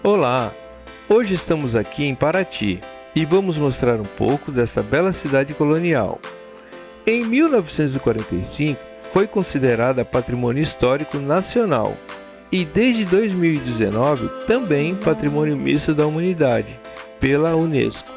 Olá! Hoje estamos aqui em Paraty e vamos mostrar um pouco dessa bela cidade colonial. Em 1945 foi considerada Patrimônio Histórico Nacional e desde 2019 também Patrimônio Misto da Humanidade, pela UNESCO.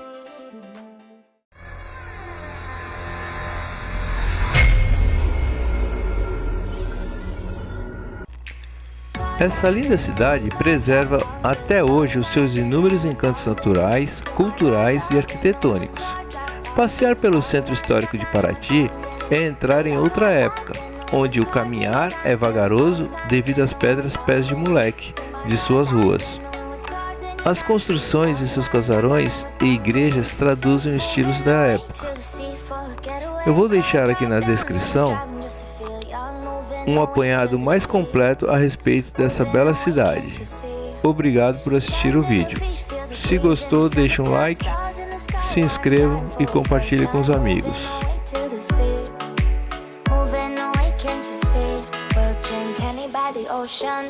Essa linda cidade preserva até hoje os seus inúmeros encantos naturais, culturais e arquitetônicos. Passear pelo Centro Histórico de Paraty é entrar em outra época, onde o caminhar é vagaroso devido às pedras pés-de-moleque de suas ruas. As construções de seus casarões e igrejas traduzem os estilos da época. Eu vou deixar aqui na descrição um apanhado mais completo a respeito dessa bela cidade. Obrigado por assistir o vídeo. Se gostou, deixe um like, se inscreva e compartilhe com os amigos.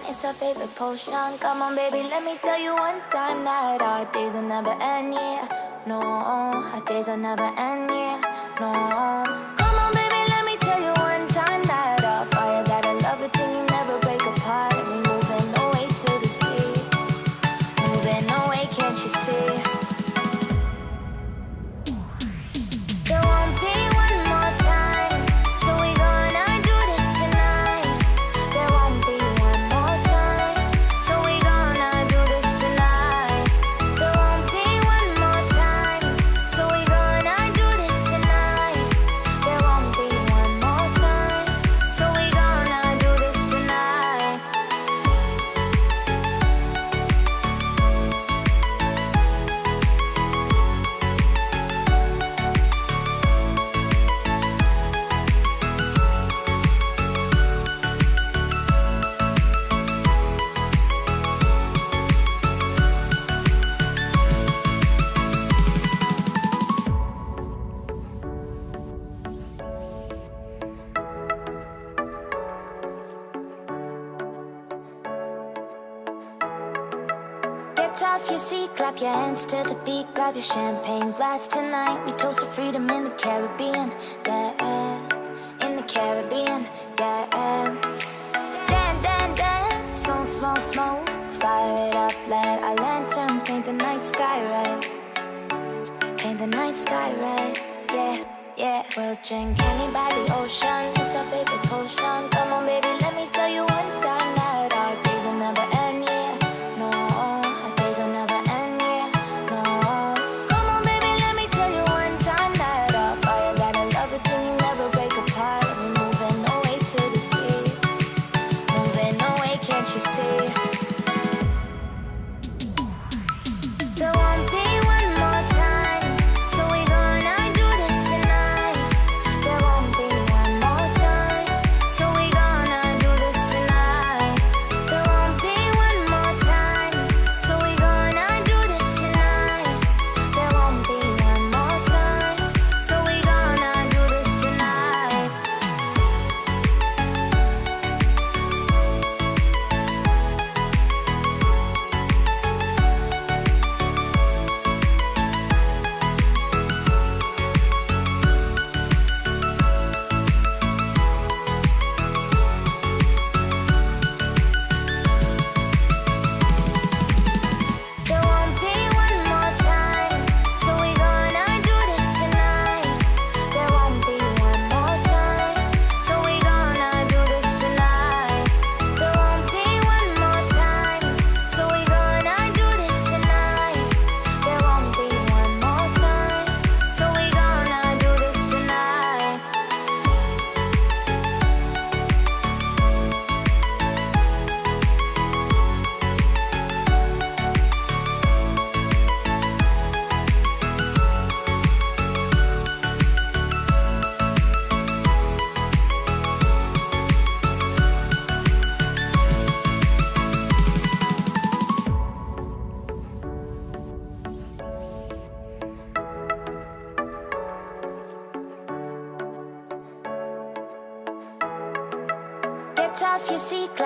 It's our favorite potion. Come on, baby, let me tell you one time that our days will never end, yeah. No, our days will never end, yeah. No. Come on, baby, let me tell you one time that our fire got a love it till you never break apart. And we moving away to the sea, moving away, can't you see? There won't be one more time, so we gonna do this tonight. There won't be one more time, so we gonna do this tonight. There won't be one more time, so we gonna do this tonight. There won't be one more time, so we gonna do this tonight. Get off your seat, clap your hands to the beat, grab your champagne glass tonight. We toast to freedom in the Caribbean, yeah, in the Caribbean, yeah. Dance, dance, dance, smoke, smoke, smoke, fire it up, let our lanterns paint the night sky red, paint the night sky red, yeah, yeah. We'll drink honey by the ocean, it's our favorite potion. Come on, baby, let me tell you one time that our days will never end, yeah. No, our days will never end, yeah. No. Come on, baby, let me tell you one time that our fire got a love it till you never break apart. And we moving away to the sea, moving away, can't you see? There won't be one more time, so we gonna do this tonight. There won't be one more time, so we gonna do this tonight.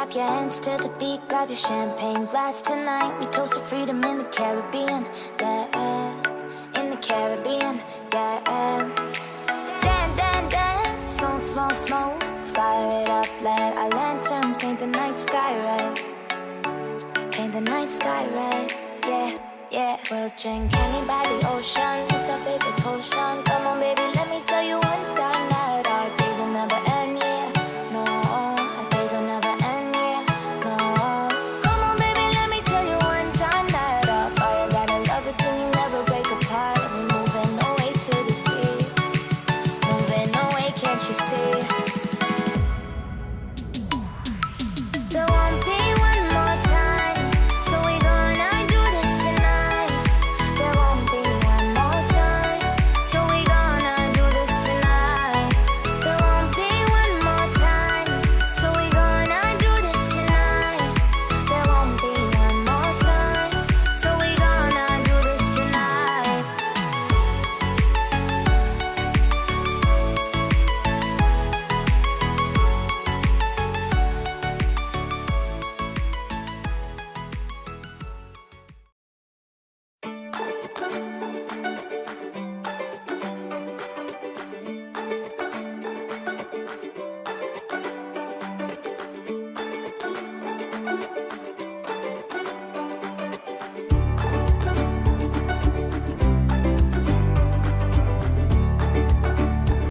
clap your hands to the beat, grab your champagne glass tonight. We toast to freedom in the Caribbean, yeah, in the Caribbean, yeah. Dan, dan, dan, smoke, smoke, smoke. Fire it up, let our lanterns paint the night sky red. Paint the night sky red, yeah, yeah. We'll drink honey by the ocean, it's our favorite potion. Come on, baby,